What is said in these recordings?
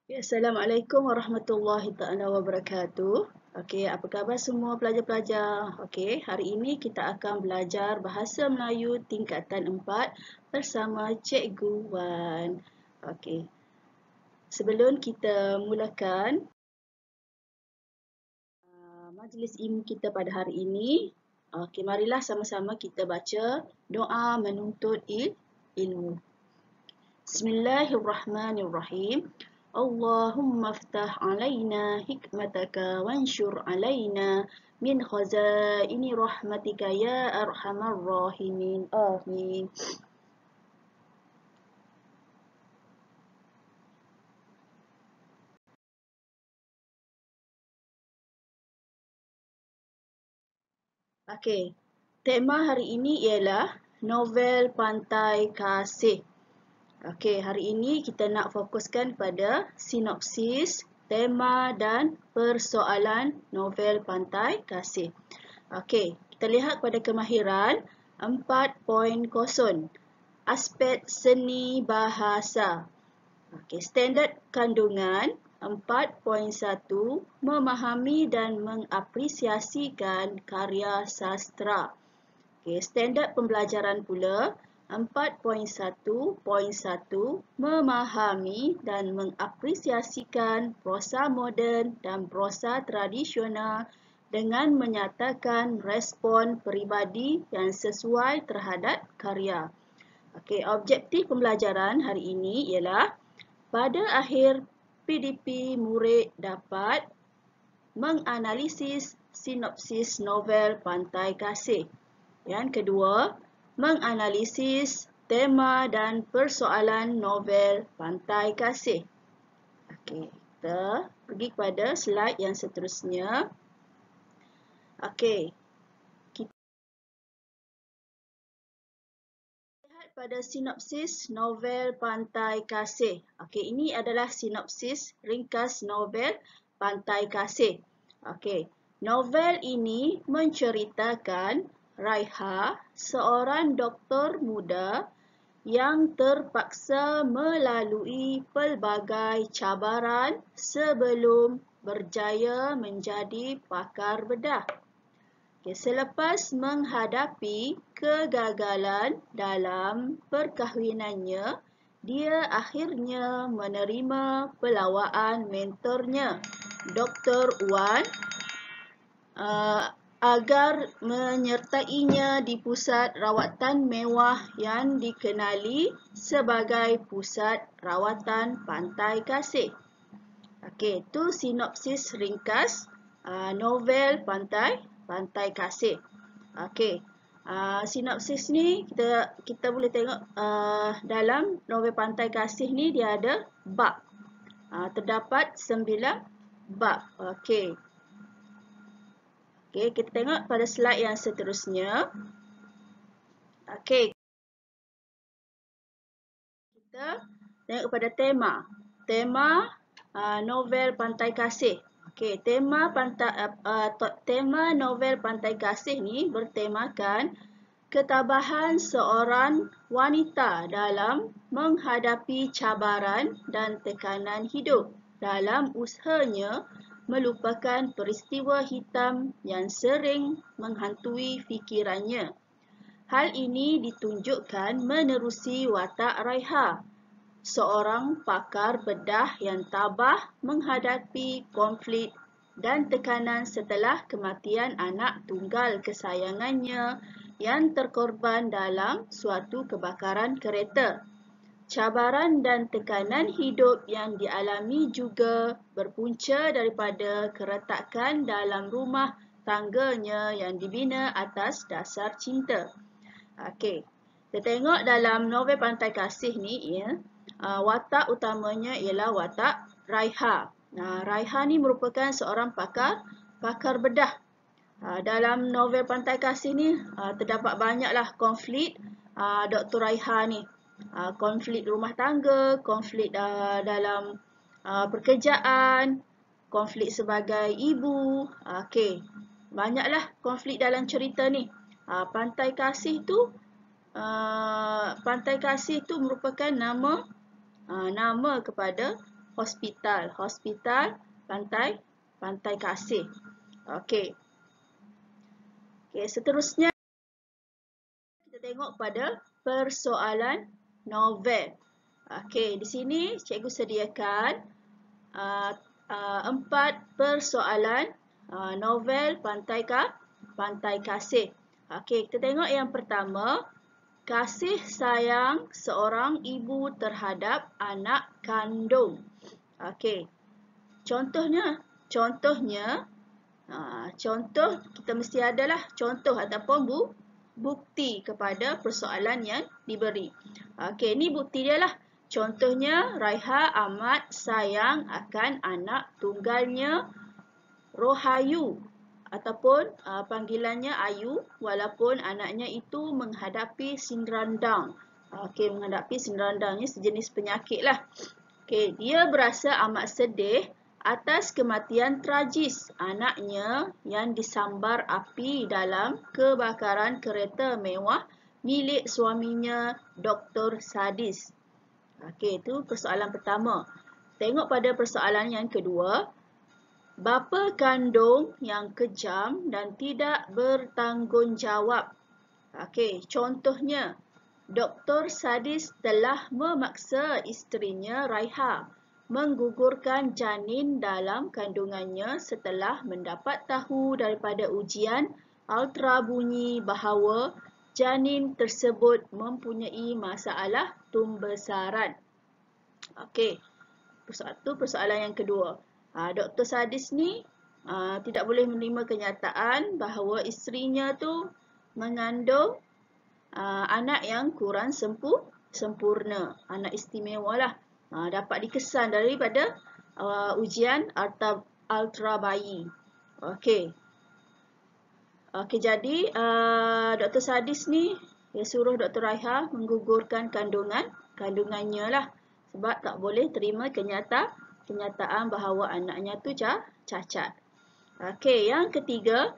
Ya, Assalamualaikum warahmatullahi taala wabarakatuh. Okey, apa khabar semua pelajar-pelajar? Okey, hari ini kita akan belajar bahasa Melayu tingkatan 4 bersama Cikgu Wan. Okey, sebelum kita mulakan majlis ilmu kita pada hari ini, okey, marilah sama-sama kita baca doa menuntut ilmu. Bismillahirrahmanirrahim. Allahumma aftah alaina hikmataka wanshur alaina min khazaini rahmatika ya arhamar rahimin. Amin. Okey. Tema hari ini ialah novel Pantai Kasih. Okey, hari ini kita nak fokuskan pada sinopsis, tema dan persoalan novel Pantai Kasih. Okey, kita lihat pada kemahiran 4.0. Aspek seni bahasa. Okey, standard kandungan 4.1. Memahami dan mengapresiasikan karya sastra. Okey, standard pembelajaran pula 4.1.1. Memahami dan mengapresiasikan prosa moden dan prosa tradisional dengan menyatakan respon peribadi yang sesuai terhadap karya. Okey, objektif pembelajaran hari ini ialah pada akhir PDP murid dapat menganalisis sinopsis novel Pantai Kasih. Yang kedua, menganalisis tema dan persoalan novel Pantai Kasih. Okey, kita pergi kepada slide yang seterusnya. Okey, kita lihat pada sinopsis novel Pantai Kasih. Okey, ini adalah sinopsis ringkas novel Pantai Kasih. Okey, novel ini menceritakan Raiha, seorang doktor muda yang terpaksa melalui pelbagai cabaran sebelum berjaya menjadi pakar bedah. Selepas menghadapi kegagalan dalam perkahwinannya, dia akhirnya menerima pelawaan mentornya, Dr. Wan, agar menyertainya di pusat rawatan mewah yang dikenali sebagai Pusat Rawatan Pantai Kasih. Okey, itu sinopsis ringkas novel Pantai Kasih. Okey, sinopsis ni kita boleh tengok dalam novel Pantai Kasih ni dia ada bab. Terdapat 9 bab. Okey. Okey, kita tengok pada slide yang seterusnya. Okey. Kita tengok kepada tema. Tema novel Pantai Kasih. Okey, tema novel Pantai Kasih ni bertemakan ketabahan seorang wanita dalam menghadapi cabaran dan tekanan hidup dalam usahanya melupakan peristiwa hitam yang sering menghantui fikirannya. Hal ini ditunjukkan menerusi watak Raiha, seorang pakar bedah yang tabah menghadapi konflik dan tekanan setelah kematian anak tunggal kesayangannya yang terkorban dalam suatu kebakaran kereta. Cabaran dan tekanan hidup yang dialami juga berpunca daripada keretakan dalam rumah tangganya yang dibina atas dasar cinta. Okey, kita tengok dalam novel Pantai Kasih ni, ya, watak utamanya ialah watak Raiha. Raiha ni merupakan seorang pakar bedah. Dalam novel Pantai Kasih ni terdapat banyaklah konflik Dr. Raiha ni. Konflik rumah tangga, konflik dalam pekerjaan, konflik sebagai ibu. Okey, banyaklah konflik dalam cerita ni. Pantai Kasih tu merupakan nama kepada hospital. Hospital, pantai kasih. Okey. Okey, seterusnya kita tengok pada persoalan novel. Okey, di sini cikgu sediakan 4 persoalan novel Pantai Kasih. Okey, kita tengok yang pertama, kasih sayang seorang ibu terhadap anak kandung. Okey. Contoh kita mesti adalah contoh ataupun bukti kepada persoalan yang diberi. Okey, ini bukti dia lah. Contohnya, Raiha amat sayang akan anak tunggalnya Rohayu ataupun panggilannya Ayu, walaupun anaknya itu menghadapi sinrandang. Okey, menghadapi sinrandang ni sejenis penyakit lah. Okey, dia berasa amat sedih atas kematian tragis anaknya yang disambar api dalam kebakaran kereta mewah milik suaminya Dr. Sadis. Okey, itu persoalan pertama. Tengok pada persoalan yang kedua. Bapa kandung yang kejam dan tidak bertanggungjawab. Okey, contohnya, Dr. Sadis telah memaksa isterinya Raiha menggugurkan janin dalam kandungannya setelah mendapat tahu daripada ujian ultrabunyi bahawa janin tersebut mempunyai masalah tumbesaran. Okey, persoalan yang kedua. Dr. Sadis ni tidak boleh menerima kenyataan bahawa isterinya tu mengandung anak yang kurang sempurna, anak istimewa lah. Dapat dikesan daripada ujian ultra bayi. Okey. Okey, jadi Dr. Sadis ni dia suruh Dr. Raiha menggugurkan kandungannya lah, sebab tak boleh terima kenyataan bahawa anaknya tu cacat. Okey, yang ketiga,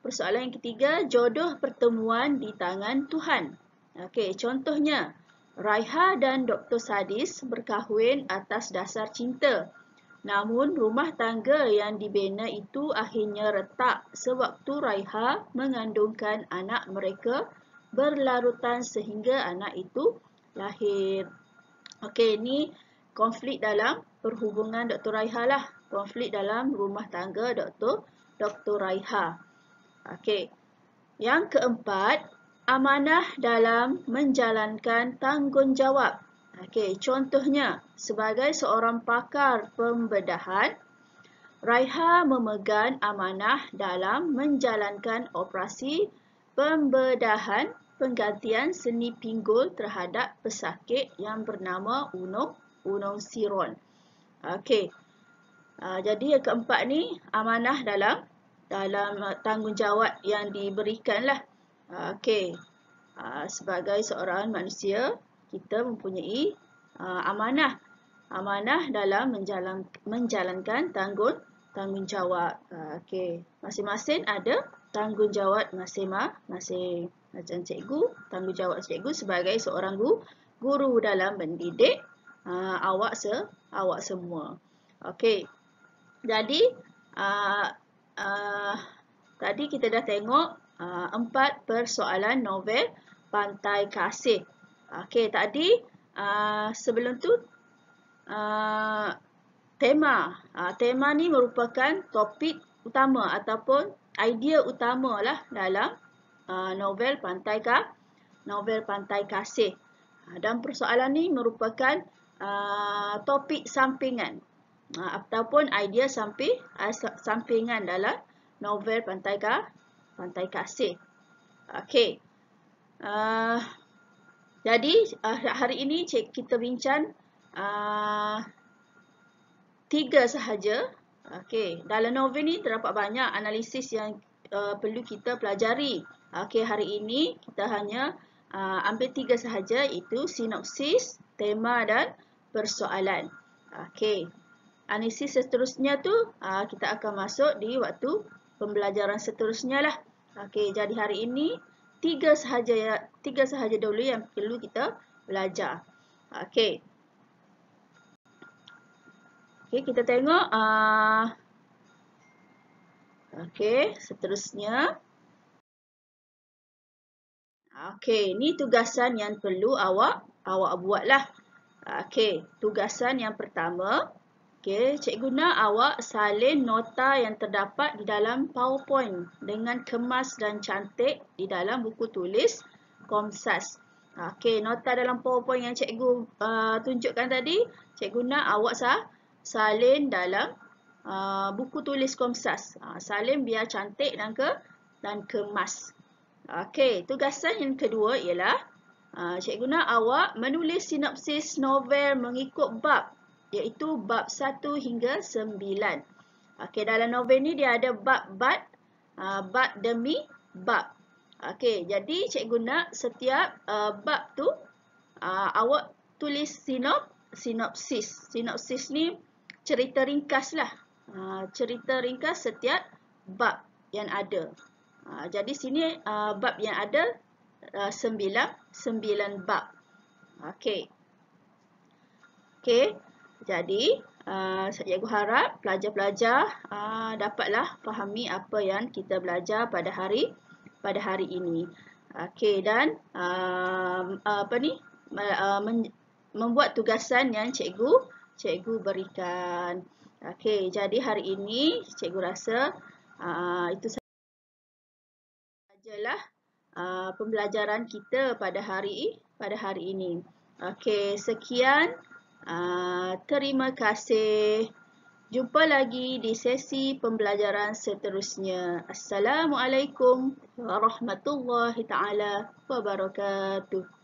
persoalan yang ketiga, jodoh pertemuan di tangan Tuhan. Okey, contohnya, Raiha dan Dr. Sadis berkahwin atas dasar cinta. Namun, rumah tangga yang dibina itu akhirnya retak sewaktu Raiha mengandungkan anak mereka berlarutan sehingga anak itu lahir. Okey, ini konflik dalam perhubungan Dr. Raiha lah. Konflik dalam rumah tangga Dr. Raiha. Okey. Yang keempat, amanah dalam menjalankan tanggungjawab. Okey, contohnya, sebagai seorang pakar pembedahan, Raiha memegang amanah dalam menjalankan operasi pembedahan penggantian seni pinggul terhadap pesakit yang bernama Unong Siron. Okey. Jadi yang keempat ni amanah dalam tanggungjawab yang diberikan lah. Okey. Sebagai seorang manusia, kita mempunyai amanah dalam menjalankan tanggungjawab. Okey. Masing-masing ada tanggungjawab masing-masing. Macam cikgu, tanggungjawab cikgu sebagai seorang guru dalam mendidik awak semua. Okey. Jadi tadi kita dah tengok 4 persoalan novel Pantai Kasih. Okey, tadi sebelum tu tema ni merupakan topik utama ataupun idea utama lah dalam novel Pantai Kasih. Dan persoalan ni merupakan topik sampingan ataupun idea sampingan dalam novel Pantai Kasih. Okey. Jadi hari ini kita bincang 3 sahaja. Okey, dalam novel ni terdapat banyak analisis yang perlu kita pelajari. Okey, hari ini kita hanya ambil 3 sahaja, iaitu sinopsis, tema dan persoalan. Okey. Analisis seterusnya tu kita akan masuk di waktu pembelajaran seterusnya lah. Okey, jadi hari ini 3 sahaja dulu yang perlu kita belajar. Okey. Okey, kita tengok. Okey, seterusnya. Okey, ni tugasan yang perlu awak buatlah. Okey, tugasan yang pertama. Okey, cikgu nak awak salin nota yang terdapat di dalam PowerPoint dengan kemas dan cantik di dalam buku tulis Komsas. Okey, nota dalam PowerPoint yang cikgu tunjukkan tadi, cikgu nak awak salin dalam buku tulis Komsas. Salin biar cantik dan kemas. Okey, tugasan yang kedua ialah cikgu nak awak menulis sinopsis novel mengikut bab, iaitu bab 1 hingga 9. Okey, dalam novel ni dia ada bab demi bab. Okey, jadi cikgu nak setiap bab tu awak tulis sinopsis. Sinopsis ni cerita ringkas lah. Cerita ringkas setiap bab yang ada. Jadi sini bab yang ada 9 bab. Okey. Okey. Jadi cikgu harap pelajar-pelajar dapatlah fahami apa yang kita belajar pada hari ini. Okey, dan membuat tugasan yang cikgu berikan. Okey, jadi hari ini cikgu rasa itu sajalah pembelajaran kita pada hari ini. Okey, sekian. Terima kasih. Jumpa lagi di sesi pembelajaran seterusnya. Assalamualaikum warahmatullahi taala wabarakatuh.